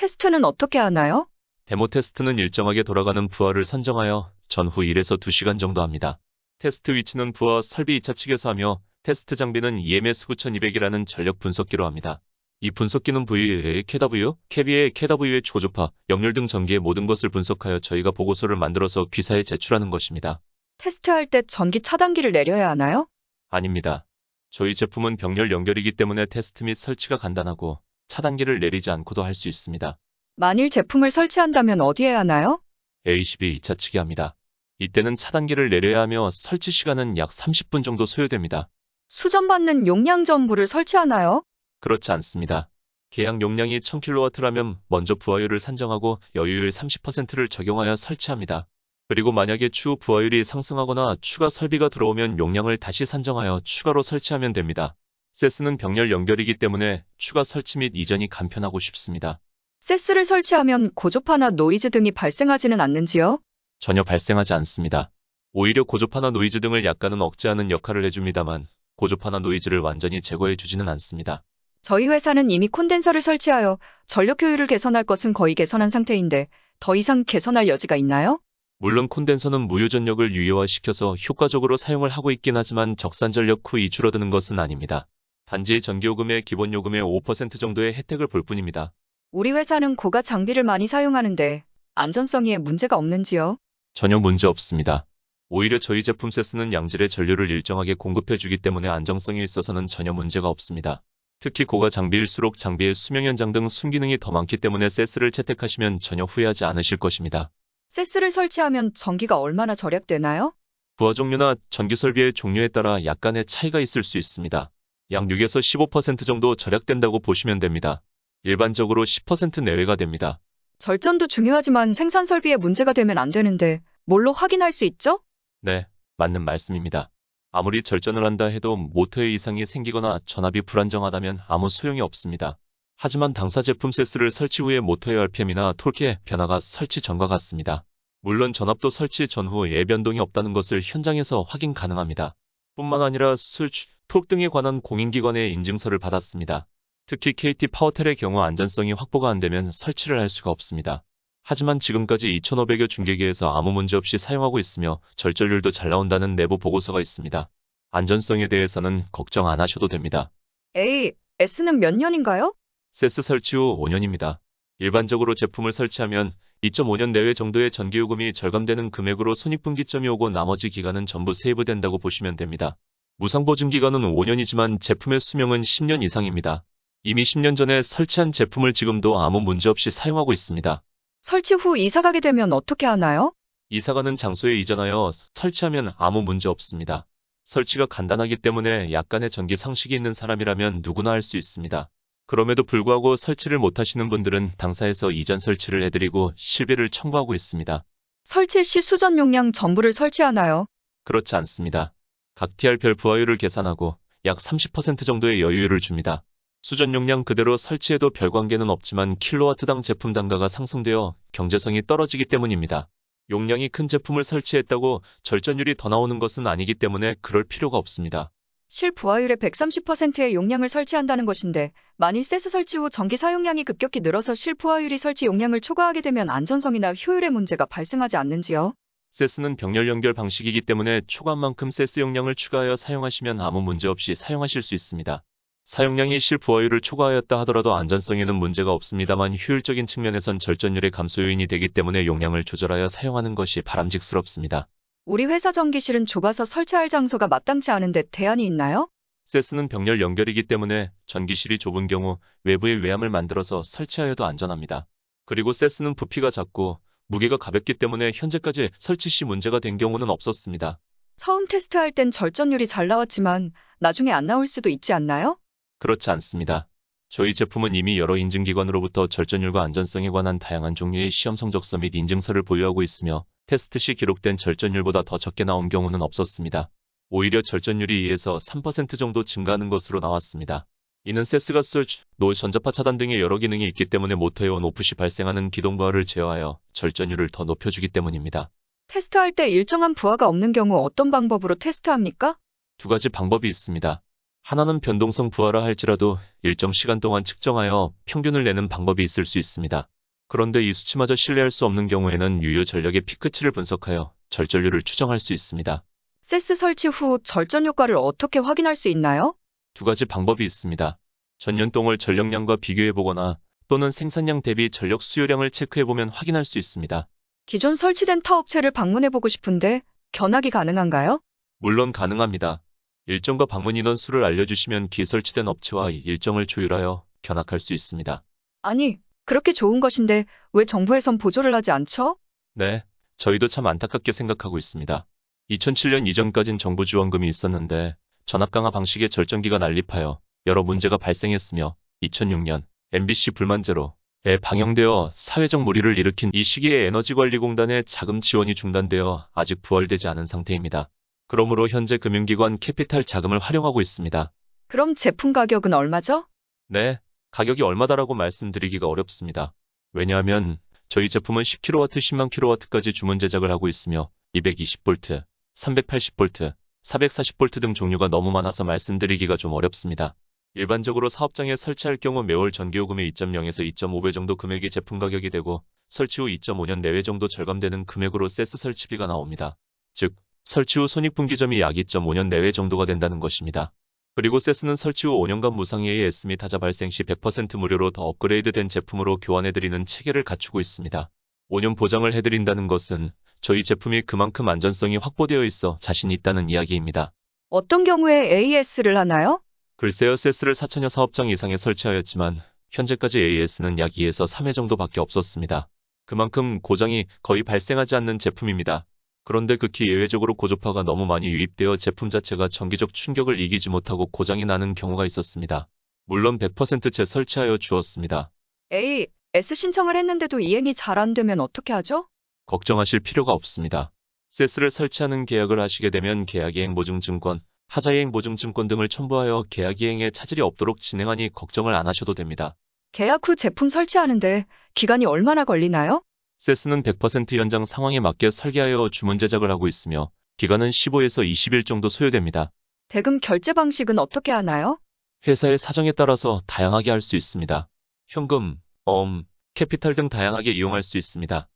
테스트는 어떻게 하나요? 데모 테스트는 일정하게 돌아가는 부하를 선정하여 전후 1에서 2시간 정도 합니다. 테스트 위치는 부하 설비 2차 측에서 하며 테스트 장비는 EMS 9200이라는 전력 분석기로 합니다. 이 분석기는 VA, KW, KBA, KW의 고주파, 역률 등 전기의 모든 것을 분석하여 저희가 보고서를 만들어서 귀사에 제출하는 것입니다. 테스트할 때 전기 차단기를 내려야 하나요? 아닙니다. 저희 제품은 병렬 연결이기 때문에 테스트 및 설치가 간단하고 차단기를 내리지 않고도 할 수 있습니다. 만일 제품을 설치한다면 어디에 하나요? A12 2차 측에 합니다. 이때는 차단기를 내려야 하며 설치 시간은 약 30분 정도 소요됩니다. 수전받는 용량 전부를 설치하나요? 그렇지 않습니다. 계약 용량이 1000kW라면 먼저 부하율을 산정하고 여유율 30%를 적용하여 설치합니다. 그리고 만약에 추후 부하율이 상승하거나 추가 설비가 들어오면 용량을 다시 산정하여 추가로 설치하면 됩니다. 세스는 병렬 연결이기 때문에 추가 설치 및 이전이 간편하고 쉽습니다. 세스를 설치하면 고조파나 노이즈 등이 발생하지는 않는지요? 전혀 발생하지 않습니다. 오히려 고조파나 노이즈 등을 약간은 억제하는 역할을 해줍니다만 고조파나 노이즈를 완전히 제거해주지는 않습니다. 저희 회사는 이미 콘덴서를 설치하여 전력 효율을 개선할 것은 거의 개선한 상태인데 더 이상 개선할 여지가 있나요? 물론 콘덴서는 무효전력을 유효화시켜서 효과적으로 사용을 하고 있긴 하지만 적산전력 후이 줄어드는 것은 아닙니다. 단지 전기요금의 기본요금의 5% 정도의 혜택을 볼 뿐입니다. 우리 회사는 고가 장비를 많이 사용하는데 안전성에 문제가 없는지요? 전혀 문제 없습니다. 오히려 저희 제품 세스는 양질의 전류를 일정하게 공급해주기 때문에 안정성에 있어서는 전혀 문제가 없습니다. 특히 고가 장비일수록 장비의 수명 연장 등 순기능이 더 많기 때문에 세스를 채택하시면 전혀 후회하지 않으실 것입니다. 세스를 설치하면 전기가 얼마나 절약되나요? 부하 종류나 전기 설비의 종류에 따라 약간의 차이가 있을 수 있습니다. 약 6에서 15% 정도 절약된다고 보시면 됩니다. 일반적으로 10% 내외가 됩니다. 절전도 중요하지만 생산 설비에 문제가 되면 안 되는데 뭘로 확인할 수 있죠? 네, 맞는 말씀입니다. 아무리 절전을 한다 해도 모터에 이상이 생기거나 전압이 불안정하다면 아무 소용이 없습니다. 하지만 당사 제품 세스를 설치 후에 모터의 RPM이나 토르크의 변화가 설치 전과 같습니다. 물론 전압도 설치 전후 예변동이 없다는 것을 현장에서 확인 가능합니다. 뿐만 아니라 수출, 토크 등에 관한 공인기관의 인증서를 받았습니다. 특히 KT 파워텔의 경우 안전성이 확보가 안 되면 설치를 할 수가 없습니다. 하지만 지금까지 2500여 중계기에서 아무 문제 없이 사용하고 있으며 절전율도 잘 나온다는 내부 보고서가 있습니다. 안전성에 대해서는 걱정 안 하셔도 됩니다. S는 몇 년인가요? 세스 설치 후 5년입니다. 일반적으로 제품을 설치하면 2.5년 내외 정도의 전기요금이 절감되는 금액으로 손익분기점이 오고 나머지 기간은 전부 세이브된다고 보시면 됩니다. 무상보증기간은 5년이지만 제품의 수명은 10년 이상입니다. 이미 10년 전에 설치한 제품을 지금도 아무 문제 없이 사용하고 있습니다. 설치 후 이사 가게 되면 어떻게 하나요? 이사가는 장소에 이전하여 설치하면 아무 문제 없습니다. 설치가 간단하기 때문에 약간의 전기 상식이 있는 사람이라면 누구나 할 수 있습니다. 그럼에도 불구하고 설치를 못하시는 분들은 당사에서 이전 설치를 해드리고 실비를 청구하고 있습니다. 설치 시 수전 용량 전부를 설치하나요? 그렇지 않습니다. 각 TR별 부하율을 계산하고 약 30% 정도의 여유율을 줍니다. 수전 용량 그대로 설치해도 별 관계는 없지만 킬로와트당 제품 단가가 상승되어 경제성이 떨어지기 때문입니다. 용량이 큰 제품을 설치했다고 절전율이 더 나오는 것은 아니기 때문에 그럴 필요가 없습니다. 실부하율의 130%의 용량을 설치한다는 것인데 만일 세스 설치 후 전기 사용량이 급격히 늘어서 실부하율이 설치 용량을 초과하게 되면 안전성이나 효율에 문제가 발생하지 않는지요? 세스는 병렬 연결 방식이기 때문에 초과만큼 세스 용량을 추가하여 사용하시면 아무 문제 없이 사용하실 수 있습니다. 사용량이 실부하율을 초과하였다 하더라도 안전성에는 문제가 없습니다만 효율적인 측면에선 절전율의 감소 요인이 되기 때문에 용량을 조절하여 사용하는 것이 바람직스럽습니다. 우리 회사 전기실은 좁아서 설치할 장소가 마땅치 않은데 대안이 있나요? 세스는 병렬 연결이기 때문에 전기실이 좁은 경우 외부에 외암을 만들어서 설치하여도 안전합니다. 그리고 세스는 부피가 작고 무게가 가볍기 때문에 현재까지 설치 시 문제가 된 경우는 없었습니다. 처음 테스트할 땐 절전율이 잘 나왔지만 나중에 안 나올 수도 있지 않나요? 그렇지 않습니다. 저희 제품은 이미 여러 인증기관으로부터 절전율과 안전성에 관한 다양한 종류의 시험 성적서 및 인증서를 보유하고 있으며 테스트 시 기록된 절전율보다 더 적게 나온 경우는 없었습니다. 오히려 절전율이 2에서 3% 정도 증가하는 것으로 나왔습니다. 이는 세스가 노 전자파 차단 등의 여러 기능이 있기 때문에 모터의 온오프 시 발생하는 기동부하를 제어하여 절전율을 더 높여주기 때문입니다. 테스트할 때 일정한 부하가 없는 경우 어떤 방법으로 테스트합니까? 두 가지 방법이 있습니다. 하나는 변동성 부하라 할지라도 일정 시간 동안 측정하여 평균을 내는 방법이 있을 수 있습니다. 그런데 이 수치마저 신뢰할 수 없는 경우에는 유효 전력의 피크치를 분석하여 절전율을 추정할 수 있습니다. 세스 설치 후 절전 효과를 어떻게 확인할 수 있나요? 두 가지 방법이 있습니다. 전년동을 전력량과 비교해보거나 또는 생산량 대비 전력 수요량을 체크해보면 확인할 수 있습니다. 기존 설치된 타업체를 방문해보고 싶은데 견학이 가능한가요? 물론 가능합니다. 일정과 방문 인원 수를 알려주시면 기설치된 업체와 일정을 조율하여 견학할 수 있습니다. 아니, 그렇게 좋은 것인데 왜 정부에선 보조를 하지 않죠? 네, 저희도 참 안타깝게 생각하고 있습니다. 2007년 이전까진 정부 지원금이 있었는데 전압 강화 방식의 절전기가 난립하여 여러 문제가 발생했으며 2006년 MBC 불만제로에 방영되어 사회적 물의를 일으킨 이 시기에 에너지관리공단의 자금 지원이 중단되어 아직 부활되지 않은 상태입니다. 그러므로 현재 금융기관 캐피탈 자금을 활용하고 있습니다. 그럼 제품 가격은 얼마죠? 네, 가격이 얼마다라고 말씀드리기가 어렵습니다. 왜냐하면 저희 제품은 10kW, 10만 kW까지 주문 제작을 하고 있으며 220V, 380V, 440V 등 종류가 너무 많아서 말씀드리기가 좀 어렵습니다. 일반적으로 사업장에 설치할 경우 매월 전기요금의 2.0에서 2.5배 정도 금액이 제품 가격이 되고 설치 후 2.5년 내외 정도 절감되는 금액으로 세스 설치비가 나옵니다. 즉, 설치 후 손익분기점이 약 2.5년 내외 정도가 된다는 것입니다. 그리고 세스는 설치 후 5년간 무상 AS 및 하자 발생 시 100% 무료로 더 업그레이드된 제품으로 교환해드리는 체계를 갖추고 있습니다. 5년 보장을 해드린다는 것은 저희 제품이 그만큼 안전성이 확보되어 있어 자신이 있다는 이야기입니다. 어떤 경우에 AS를 하나요? 글쎄요, 세스를 4천여 사업장 이상에 설치하였지만 현재까지 AS는 약 2에서 3회 정도밖에 없었습니다. 그만큼 고장이 거의 발생하지 않는 제품입니다. 그런데 극히 예외적으로 고주파가 너무 많이 유입되어 제품 자체가 전기적 충격을 이기지 못하고 고장이 나는 경우가 있었습니다. 물론 100% 재설치하여 주었습니다. AS 신청을 했는데도 이행이 잘 안 되면 어떻게 하죠? 걱정하실 필요가 없습니다. 세스를 설치하는 계약을 하시게 되면 계약이행 보증증권, 하자이행 보증증권 등을 첨부하여 계약이행에 차질이 없도록 진행하니 걱정을 안 하셔도 됩니다. 계약 후 제품 설치하는데 기간이 얼마나 걸리나요? 세스는 100% 현장 상황에 맞게 설계하여 주문 제작을 하고 있으며 기간은 15에서 20일 정도 소요됩니다. 대금 결제 방식은 어떻게 하나요? 회사의 사정에 따라서 다양하게 할 수 있습니다. 현금, 어음, 캐피탈 등 다양하게 이용할 수 있습니다.